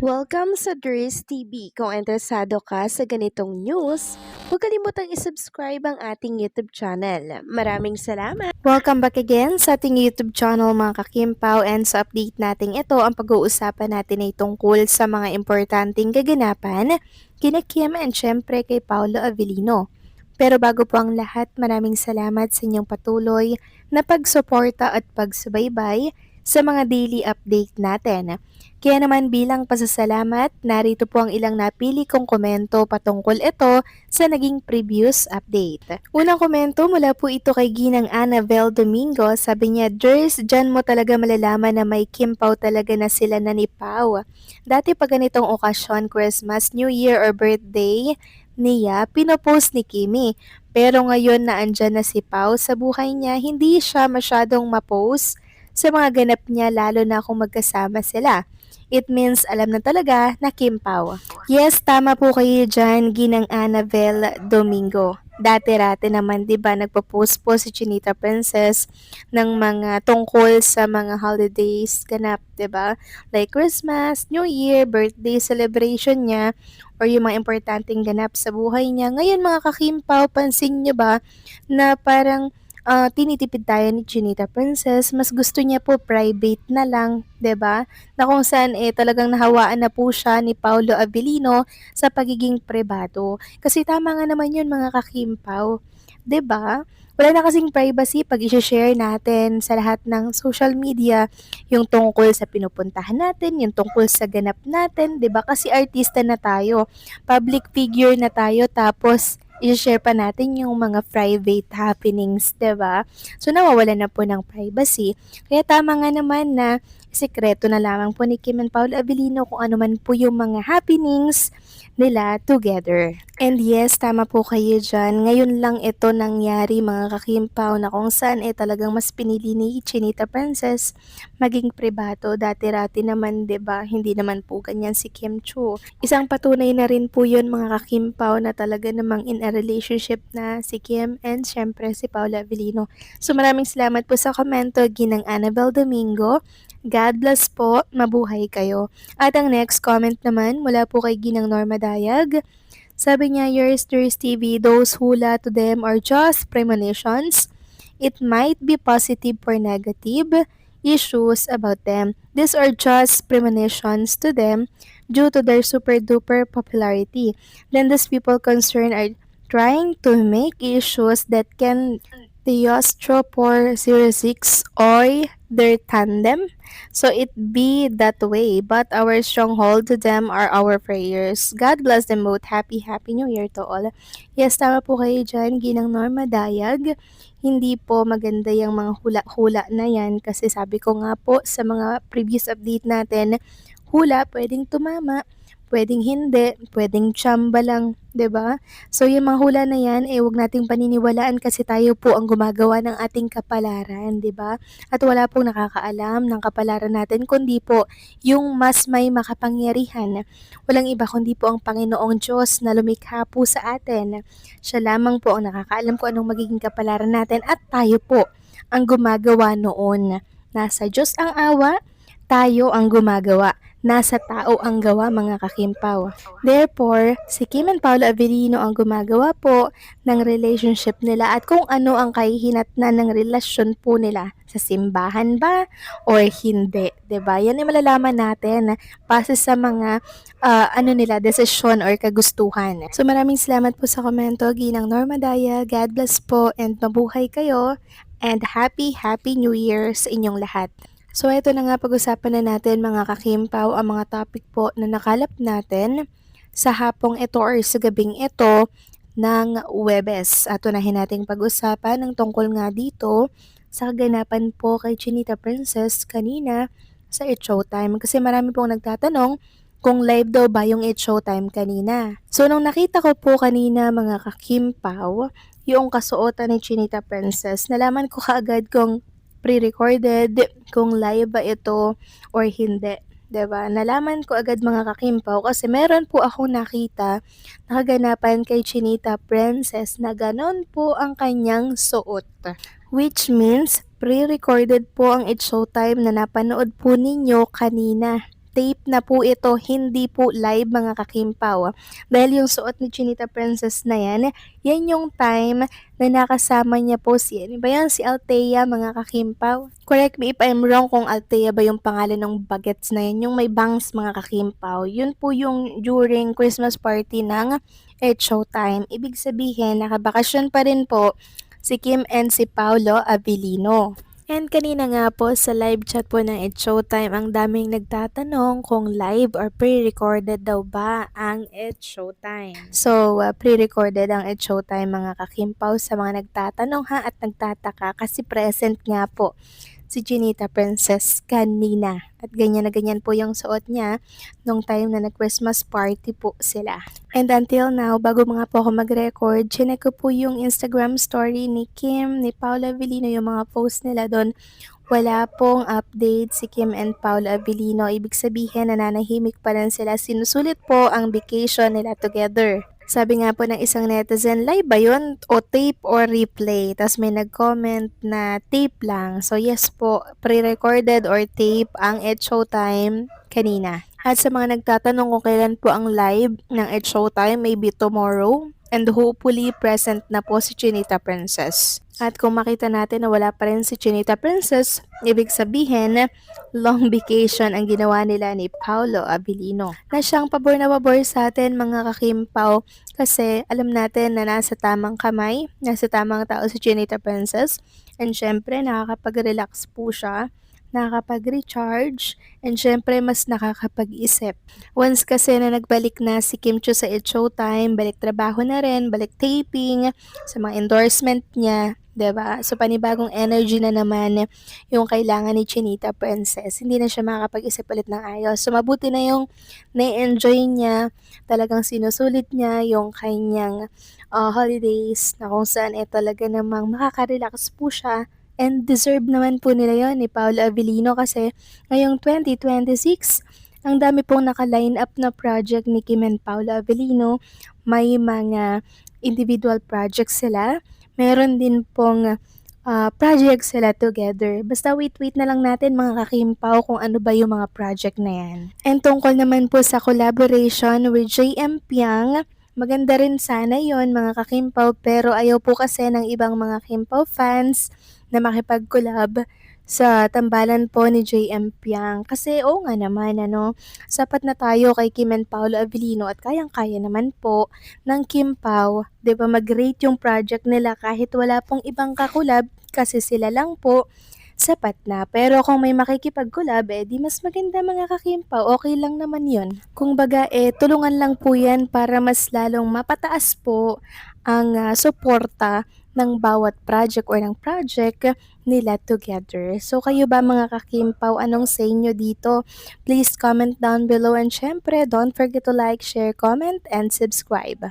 Welcome sa Dries TV. Kung interesado ka sa ganitong news, huwag kalimutang isubscribe ang ating YouTube channel. Maraming salamat! Welcome back again sa ating YouTube channel mga kakimpaw, and sa update natin ito, ang pag-uusapan natin ay tungkol sa mga importanteng kaganapan kina Kim and syempre kay Paolo Avellino. Pero bago po ang lahat, maraming salamat sa inyong patuloy na pagsuporta at pagsubaybay sa mga daily update natin. Kaya naman bilang pasasalamat, narito po ang ilang napili kong komento patungkol ito sa naging previous update. Unang komento mula po ito kay Ginang Annabel Domingo. Sabi niya, Ders, dyan mo talaga malalaman na may kimpaw talaga na sila na ni Pao. Dati pag ganitong okasyon, Christmas, New Year or birthday niya, pinopost ni Kimi. Pero ngayon na andyan na si Pao sa buhay niya, hindi siya masyadong mapost sa mga ganap niya, lalo na kung magkasama sila. It means alam na talaga na Kim Pao. Yes, tama po kayo dyan, Ginang Annabel Domingo. Dati-rati naman, di ba, nagpo-post po si Chinita Princess ng mga tungkol sa mga holidays ganap, di ba? Like Christmas, New Year, birthday celebration niya, or yung mga importanteng ganap sa buhay niya. Ngayon mga kakimpaw, pansin niyo ba na parang tinitipid tayo ni Chinita Princess, mas gusto niya po private na lang, 'di ba? Na kung saan talagang nahawaan na po siya ni Paolo Avellino sa pagiging pribado. Kasi tama nga naman 'yun mga kakimpaw, 'di ba? Wala na kasing privacy pag i-share natin sa lahat ng social media yung tungkol sa pinupuntahan natin, yung tungkol sa ganap natin, 'di ba? Kasi artista na tayo, public figure na tayo, tapos i-share pa natin yung mga private happenings, 'di ba? So nawawalan na po ng privacy. Kaya tama nga naman na sikreto na lamang po ni Kim and Paolo Avellino kung ano man po yung mga happenings nila together. And yes, tama po kayo dyan. Ngayon lang ito nangyari mga kakimpaw, na kung saan talagang mas pinili ni Chinita Princess maging pribado. Dati-rati naman, 'di ba? Hindi naman po ganyan si Kim Chu. Isang patunay na rin po yun mga kakimpaw na talaga namang in a relationship na si Kim and syempre si Paolo Avellino. So maraming salamat po sa komento, Ginang Annabel Domingo. God bless po, mabuhay kayo. At ang next comment naman mula po kay Ginang Norma Dayag. Sabi niya, yours TV, those hula to them are just premonitions. It might be positive or negative issues about them. These are just premonitions to them due to their super duper popularity. Then these people concerned are trying to make issues that can the Ostro 406 or their tandem. So it be that way, but our stronghold to them are our prayers. God bless them both. Happy New Year to all. Yes, tama po kayo dyan, Ginang Norma Dayag. Hindi po maganda yung mga hula-hula na yan kasi sabi ko nga po sa mga previous update natin, hula pwedeng tumama, pwedeng hindi, pwedeng tsamba lang, 'di ba? So yung mga hula na yan, wag nating paniniwalaan kasi tayo po ang gumagawa ng ating kapalaran, 'di ba? At wala pong nakakaalam ng kapalaran natin kundi po yung mas may makapangyarihan. Walang iba kundi po ang Panginoong Diyos na lumikha po sa atin. Siya lamang po ang nakakaalam kung anong magiging kapalaran natin at tayo po ang gumagawa noon. Nasa Diyos ang awa, tayo ang gumagawa. Nasa tao ang gawa mga kakimpaw. Therefore, si Kim and Paolo Avellino ang gumagawa po ng relationship nila at kung ano ang kahihinatnan ng relasyon po nila. Sa simbahan ba or hindi, 'di ba? Yan ay malalaman natin base sa mga nila, desisyon or kagustuhan. So maraming salamat po sa komento, Ginang Norma Daya. God bless po and mabuhay kayo and happy New Year sa inyong lahat. So ito na nga, pag-usapan na natin mga kakimpaw ang mga topic po na nakalap natin sa hapong ito or sa gabing ito ng Webes. At unahin nating pag-usapan ng tungkol nga dito sa kaganapan po kay Chinita Princess kanina sa It's Showtime. Kasi marami pong nagtatanong kung live daw ba yung It's Showtime kanina. So nung nakita ko po kanina mga kakimpaw, yung kasuotan ni Chinita Princess, nalaman ko kaagad kung pre-recorded, kung live ba ito or hindi. 'Di ba? Nalaman ko agad mga kakimpaw kasi meron po akong nakita na kaganapan kay Chinita Princess na ganon po ang kanyang suot. Which means pre-recorded po ang It's Showtime na napanood po ninyo kanina. tape na po ito, hindi po live mga kakimpaw. Dahil yung suot ni Chinita Princess na yan yung time na nakasama niya po si, ano ba yan, si Althea mga kakimpaw. Correct me if I'm wrong kung Althea ba yung pangalan ng bagets na yan, yung may bangs mga kakimpaw. Yun po yung during Christmas party ng It's Showtime. Ibig sabihin, nakabakasyon pa rin po si Kim and si Paolo Abilino. And kanina nga po sa live chat po ng It's Showtime, ang daming nagtatanong kung live or pre-recorded daw ba ang It's Showtime. So, pre-recorded ang It's Showtime mga kakimpaw sa mga nagtatanong ha at nagtataka kasi present nga po si Chinita Princess kanina. At ganyan na ganyan po yung suot niya nung time na nag-Christmas party po sila. And until now, bago mga po ako mag-record, chinek ko po yung Instagram story ni Kim, ni Paula Avellino, yung mga post nila doon. Wala pong update si Kim and Paula Avellino. Ibig sabihin, nananahimik pa rin sila. Sinusulit po ang vacation nila together. Sabi nga po ng isang netizen, live ba yun? O tape or replay? Tapos may nag-comment na tape lang. So yes po, pre-recorded or tape ang It's Showtime kanina. At sa mga nagtatanong kung kailan po ang live ng It's Showtime, maybe tomorrow. And hopefully present na po si Chinita Princess. At kung makita natin na wala pa rin si Chinita Princess, ibig sabihin, long vacation ang ginawa nila ni Paolo Abilino. Na siyang pabor na pabor sa atin mga kakimpaw kasi alam natin na nasa tamang kamay, nasa tamang tao si Chinita Princess. And syempre, nakakapag-relax po siya, nakakapag-recharge, and syempre mas nakakapag-isip. Once kasi na nagbalik na si Kim Chiu sa It's Showtime, balik trabaho na rin, balik taping, sa mga endorsement niya, 'di ba? So panibagong energy na naman yung kailangan ni Chinita Princess. Hindi na siya makakapag-isip ulit ng ayos. So mabuti na yung na-enjoy niya, talagang sinusulit niya yung kanyang holidays na kung saan talaga namang makaka-relax po siya. And deserve naman po nila yon ni Paolo Avellino kasi ngayong 2026, ang dami pong naka-line up na project ni Kim and Paolo Avellino. May mga individual projects sila. Meron din pong projects sila together. Basta wait na lang natin mga kakimpaw kung ano ba yung mga project na yan. And tungkol naman po sa collaboration with JM Piang, maganda rin sana yon mga kakimpaw pero ayaw po kasi ng ibang mga kimpaw fans na makipag-collab sa tambalan po ni JM Piang. Kasi oo nga naman, sapat na tayo kay Kim and Paolo Avellino at kayang-kaya naman po ng Kim Pao, 'di ba, mag-rate yung project nila kahit wala pong ibang kakulab kasi sila lang po, sapat na. Pero kung may makikipag-collab, di mas maganda mga kakimpaw, okay lang naman yun. Kung baga, tulungan lang po yan para mas lalong mapataas po ang suporta ng bawat project or ng project nila together. So kayo ba mga kakimpaw, anong say nyo dito? Please comment down below and syempre don't forget to like, share, comment, and subscribe.